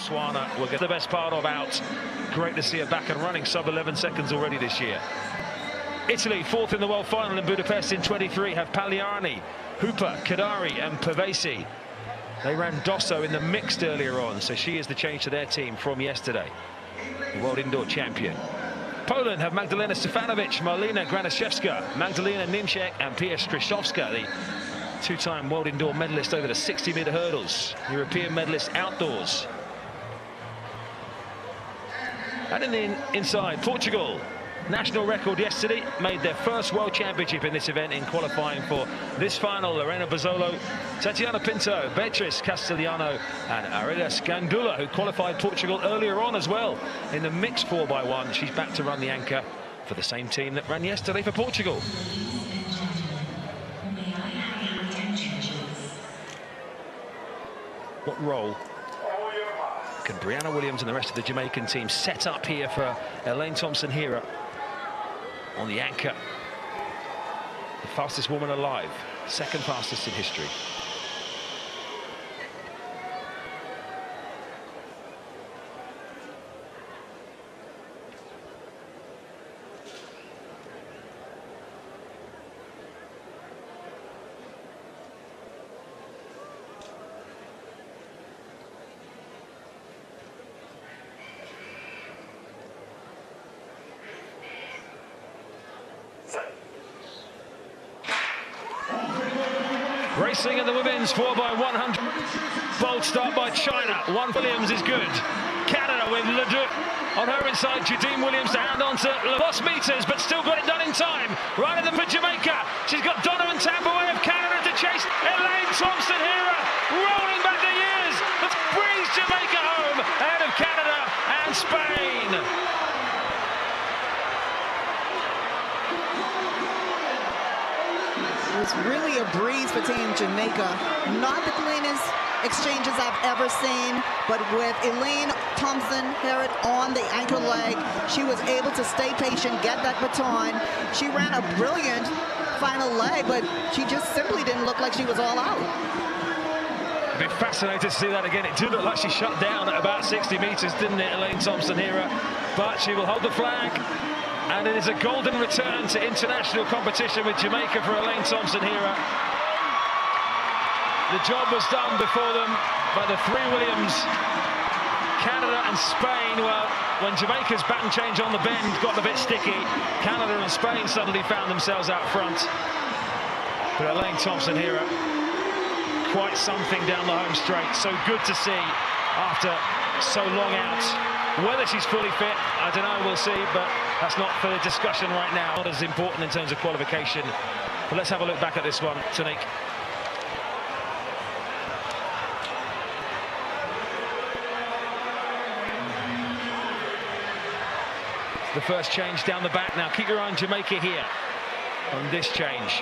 Botswana will get the best part of out. Great to see her back and running, sub 11 seconds already this year. Italy, fourth in the world final in Budapest in 23, have Pagliani, Hooper, Kadari and Pavesi. They ran Dosso in the mixed earlier on, so she is the change to their team from yesterday. The world indoor champion. Poland have Magdalena Stefanovic, Marlena Graniszewska, Magdalena Nimczek and Pia Stryszowska, the two-time world indoor medalist over the 60-meter hurdles, European medalist outdoors. And in the inside, Portugal, national record yesterday, made their first world championship in this event in qualifying for this final. Lorena Bozzolo, Tatiana Pinto, Beatriz Castellano and Aurelia Scandula, who qualified Portugal earlier on as well in the mixed 4x1. She's back to run the anchor for the same team that ran yesterday for Portugal. What role can Brianna Williams and the rest of the Jamaican team set up here for Elaine Thompson-Herah on the anchor? The fastest woman alive, second fastest in history. Racing in the women's 4x100. Bold start by China. Williams is good. Canada with Ledoux on her inside. Jadine Williams to hand on to lost meters, but still got it done in time. Right in the for Jamaica. She's got Donovan Tambaway of Canada to chase. Elaine Thompson-Herah rolling back the years. That brings Jamaica home ahead of Canada and Spain. It was really a breeze for Team Jamaica. Not the cleanest exchanges I've ever seen, but with Elaine Thompson-Herah on the anchor leg, she was able to stay patient, get that baton. She ran a brilliant final leg, but she just simply didn't look like she was all out. It'd be fascinating to see that again. It did look like she shut down at about 60 meters, didn't it, Elaine Thompson-Herah? But she will hold the flag. And it is a golden return to international competition with Jamaica for Elaine Thompson-Herah. The job was done before them by the three Williams. Canada and Spain, well, when Jamaica's baton change on the bend got a bit sticky, Canada and Spain suddenly found themselves out front. But Elaine Thompson-Herah, quite something down the home straight. So good to see after so long out. Whether she's fully fit, I don't know, we'll see, but that's not for discussion right now. Not as important in terms of qualification. But let's have a look back at this one, Tanique. The first change down the back now. Keep your eye on Jamaica here on this change,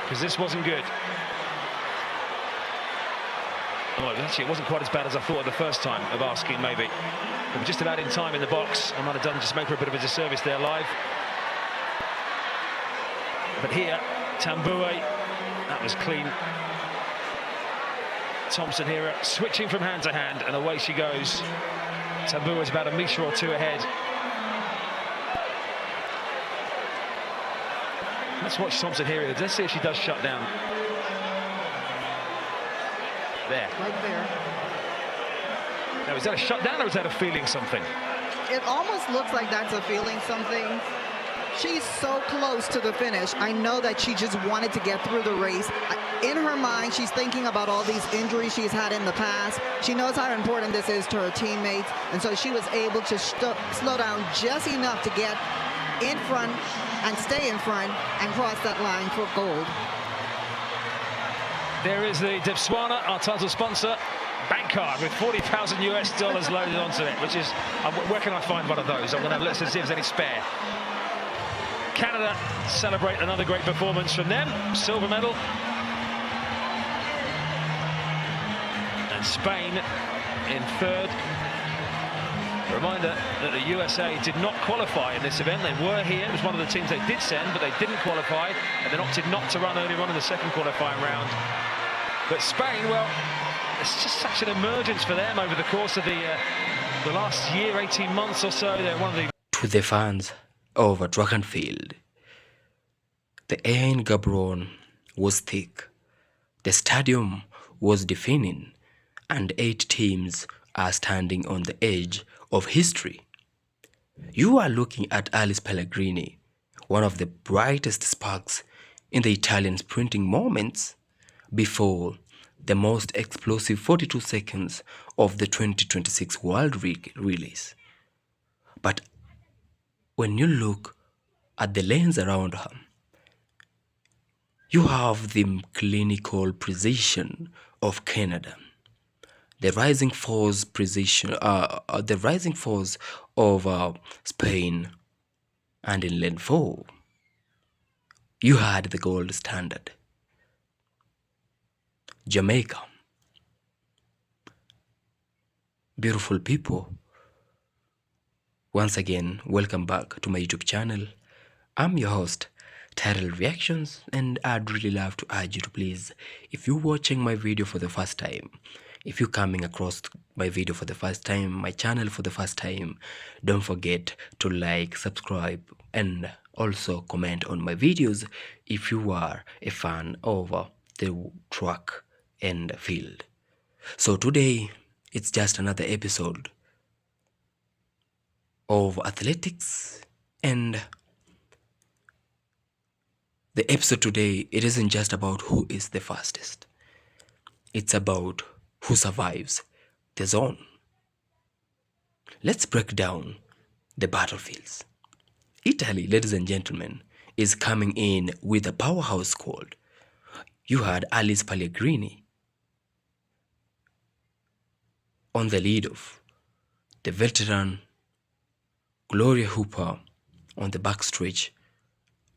because this wasn't good. Oh, actually, it wasn't quite as bad as I thought the first time of asking, maybe. We were just about in time in the box. I might have done just make her a bit of a disservice there live. But here, Tambaway, that was clean. Thompson-Herah switching from hand to hand, and away she goes. Tambaway's about a metre or two ahead. Let's watch Thompson-Herah. Let's see if she does shut down. There. Right there. Now, is that a shutdown or is that a feeling something? It almost looks like that's a feeling something. She's so close to the finish. I know that she just wanted to get through the race. In her mind, she's thinking about all these injuries she's had in the past. She knows how important this is to her teammates. And so she was able to slow down just enough to get in front and stay in front and cross that line for gold. There is the Botswana, our title sponsor, bank card with $40,000 US loaded onto it, which is, where can I find one of those? I'm going to let's see if there's any spare. Canada celebrate another great performance from them, silver medal. And Spain in third. A reminder that the USA did not qualify in this event. They were here. It was one of the teams they did send, but they didn't qualify, and then opted not to run earlier on in the second qualifying round. But Spain, well, it's just such an emergence for them over the course of the last year, 18 months or so. They're one of the... To the fans of track and field, the air in Gabron was thick, the stadium was deafening, and 8 teams are standing on the edge of history. You are looking at Alice Pellegrini, one of the brightest sparks in the Italian sprinting moments before the most explosive 42 seconds of the 2026 World Relays. But when you look at the lanes around her, you have the clinical precision of Canada, the rising force precision, the rising force of Spain, and in lane 4, you had the gold standard, Jamaica. Beautiful people, once again, welcome back to my YouTube channel. I'm your host, Title Reactions, and I'd really love to urge you to please, if you're watching my video for the first time, if you're coming across my video for the first time, my channel for the first time, don't forget to like, subscribe, and also comment on my videos if you are a fan of the track and field. So today, it's just another episode of athletics, and the episode today, it isn't just about who is the fastest. It's about who survives the zone. Let's break down the battlefields. Italy, ladies and gentlemen, is coming in with a powerhouse squad. You had Alice Pellegrini on the lead off, the veteran Gloria Hooper on the backstretch,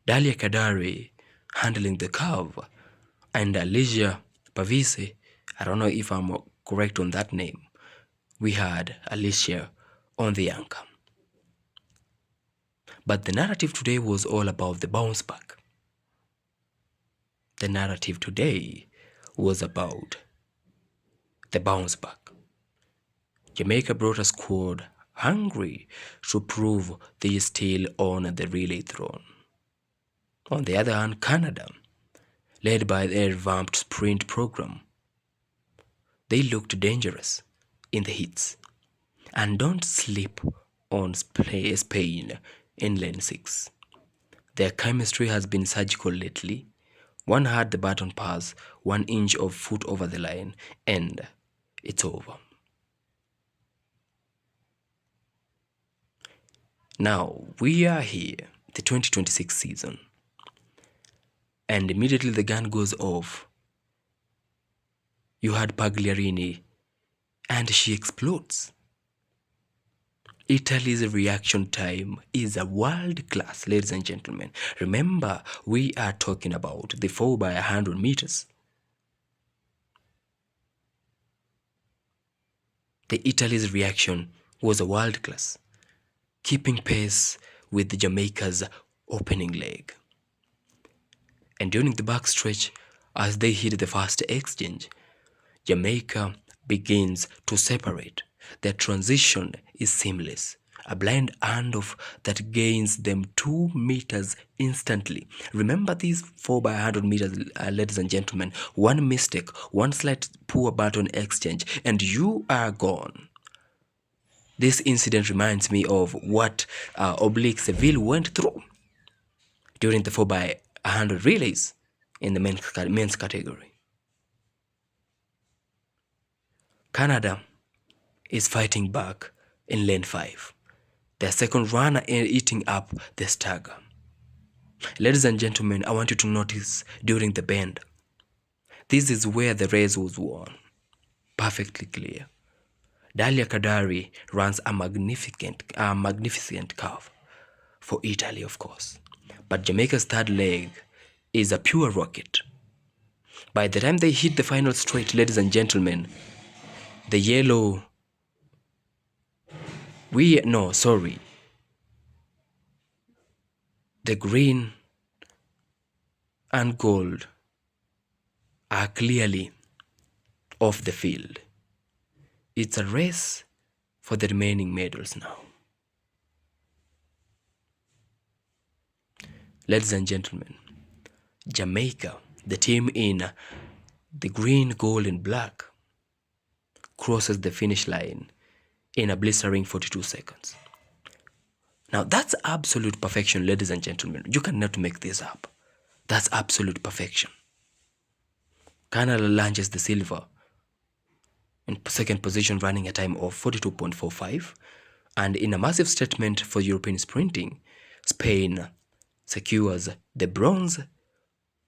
Dalia Kadari handling the curve, and Alicia Pavise, I don't know if I'm correct on that name. We had Alicia on the anchor. But the narrative today was all about the bounce back. The narrative today was about the bounce back. Jamaica brought a squad hungry to prove they are still on the relay throne. On the other hand, Canada, led by their revamped sprint program, they looked dangerous in the heats. And don't sleep on Spain in lane 6. Their chemistry has been surgical lately. One had the baton pass 1 inch of foot over the line, and it's over. Now, we are here, the 2026 season, and immediately the gun goes off. You had Pagliarini, and she explodes. Italy's reaction time is a world class, ladies and gentlemen. Remember, we are talking about the 4x100 meters. The Italy's reaction was a world class, keeping pace with Jamaica's opening leg. And during the backstretch, as they hit the first exchange, Jamaica begins to separate. Their transition is seamless. A blind handoff that gains them 2 meters instantly. Remember these 4x100 meters, ladies and gentlemen. One mistake, one slight poor baton exchange, and you are gone. This incident reminds me of what Oblique Seville went through during the 4x100 relays in the men's category. Canada is fighting back in lane 5. Their second runner eating up the stagger. Ladies and gentlemen, I want you to notice during the bend. This is where the race was won. Perfectly clear. Dalia Kadari runs a magnificent curve for Italy, of course. But Jamaica's third leg is a pure rocket. By the time they hit the final straight, ladies and gentlemen, the yellow... The green and gold are clearly of the field. It's a race for the remaining medals now. Ladies and gentlemen, Jamaica, the team in the green, gold, and black, crosses the finish line in a blistering 42 seconds. Now, that's absolute perfection, ladies and gentlemen. You cannot make this up. That's absolute perfection. Canada lunges the silver in second position, running a time of 42.45. And in a massive statement for European sprinting, Spain secures the bronze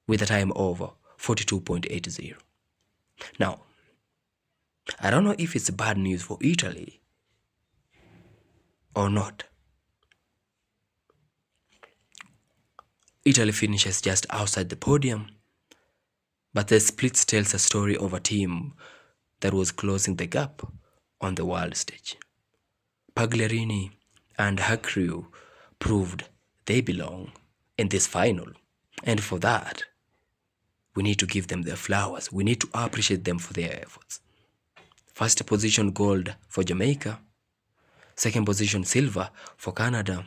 with a time of 42.80. Now, I don't know if it's bad news for Italy or not. Italy finishes just outside the podium, but the split tells a story of a team that was closing the gap on the world stage. Pagliarini and her crew proved they belong in this final, and for that, we need to give them their flowers. We need to appreciate them for their efforts. First position gold for Jamaica, second position silver for Canada,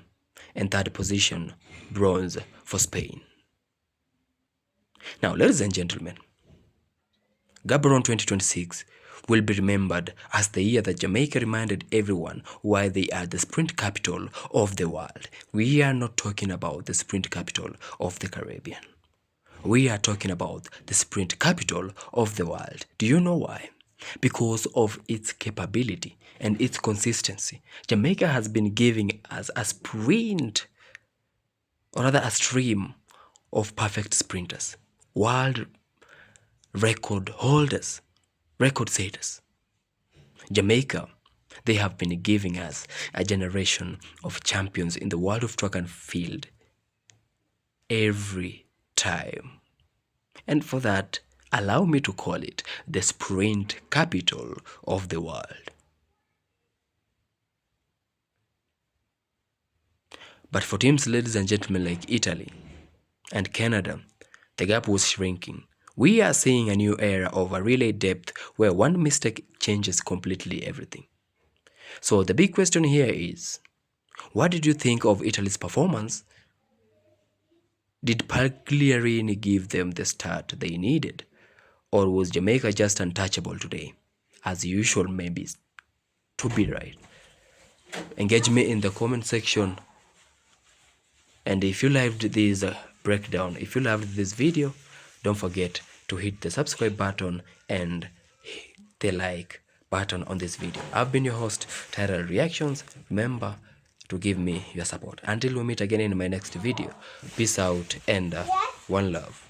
and third position bronze for Spain. Now, ladies and gentlemen, Gaborone 2026 will be remembered as the year that Jamaica reminded everyone why they are the sprint capital of the world. We are not talking about the sprint capital of the Caribbean. We are talking about the sprint capital of the world. Do you know why? Because of its capability and its consistency. Jamaica has been giving us a sprint, or rather a stream of perfect sprinters, world record holders, record setters. Jamaica, they have been giving us a generation of champions in the world of track and field every time. And for that, allow me to call it the sprint capital of the world. But for teams, ladies and gentlemen, like Italy and Canada, the gap was shrinking. We are seeing a new era of a relay depth where one mistake changes completely everything. So the big question here is, what did you think of Italy's performance? Did Pagliarini give them the start they needed? Or was Jamaica just untouchable today? As usual, maybe to be right. Engage me in the comment section. And if you loved this breakdown, if you loved this video, don't forget to hit the subscribe button and the like button on this video. I've been your host, Tyrell Reactions. Remember to give me your support. Until we meet again in my next video, peace out and one love.